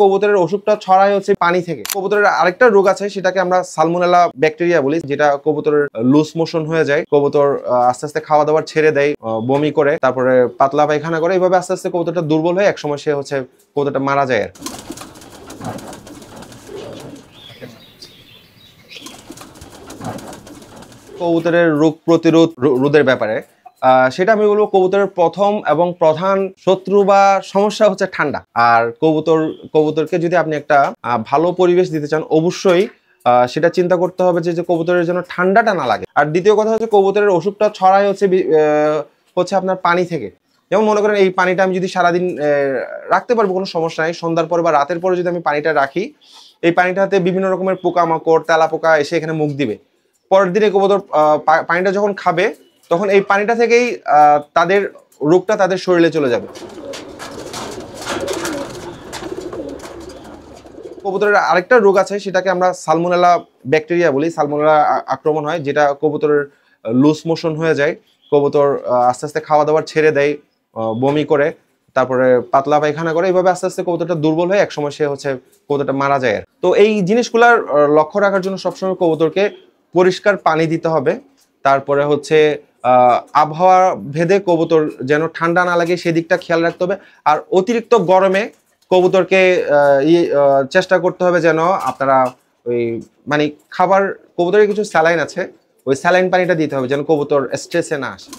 কবুতরের ওষুধটা ছড়ায় হচ্ছে পানি থেকে। কবুতরের আরেকটা রোগ আছে, সেটাকে আমরা সালমোনেলা ব্যাকটেরিয়া বলি, যেটা কবুতরের লুজ মোশন হয়ে যায়। কবুতর আস্তে আস্তে খাওয়া দাওয়ার ছেড়ে দেয়, বমি করে, তারপরে পাতলা পায়খানা করে। এইভাবে আস্তে আস্তে কবুতরটা দুর্বল হয়ে একসময় সে হচ্ছে কবুতরটা মারা যায়। কবুতরের রোগ প্রতিরোধ রোধের ব্যাপারে সেটা আমি বলবো, কবুতরের প্রথম এবং প্রধান শত্রু বা সমস্যা হচ্ছে ঠান্ডা। আর কবুতরকে যদি আপনি একটা ভালো পরিবেশ দিতে চান, অবশ্যই সেটা চিন্তা করতে হবে যে কবুতরের জন্য ঠান্ডাটা না লাগে। আর দ্বিতীয় কথা হচ্ছে, কবুতরের ওষুধটা ছড়ায় হচ্ছে আপনার পানি থেকে। যেমন মনে করেন, এই পানিটা আমি যদি সারাদিন রাখতে পারবো, কোনো সমস্যা নেই। সন্ধ্যার পরে বা রাতের পরে যদি আমি পানিটা রাখি, এই পানিটাতে বিভিন্ন রকমের পোকামাকড়, তেলাপোকা এসে এখানে মুখ দিবে। পরের দিনে কবুতর পানিটা যখন খাবে, তখন এই পানিটা থেকেই তাদের রোগটা তাদের শরীরে চলে যাবে। কবুতরের আরেকটা রোগ আছে, সেটাকে আমরা সালমোনেলা ব্যাকটেরিয়া বলি। সালমোনেলা আক্রমণ হয়, যেটা কবুতরের লুজ মোশন হয়ে যায়। কবুতর আস্তে আস্তে খাওয়া দাওয়ার ছেড়ে দেয়, বমি করে, তারপরে পাতলা পায়খানা করে। এইভাবে আস্তে আস্তে কবুতরটা দুর্বল হয়ে একসময় সে হচ্ছে কবুতরটা মারা যায়। তো এই জিনিসগুলার লক্ষ্য রাখার জন্য সবসময় কবুতরকে পরিষ্কার পানি দিতে হবে। তারপরে হচ্ছে আবহাওয়া ভেদে কবুতর যেন ঠান্ডা না লাগে সেদিকটা খেয়াল রাখতে হবে। আর অতিরিক্ত গরমে কবুতরকে চেষ্টা করতে হবে যেন আপনারা ওই মানে খাবার, কবুতরের কিছু স্যালাইন আছে, ওই স্যালাইন পানিটা দিতে হবে যেন কবুতর স্ট্রেসে না আসে।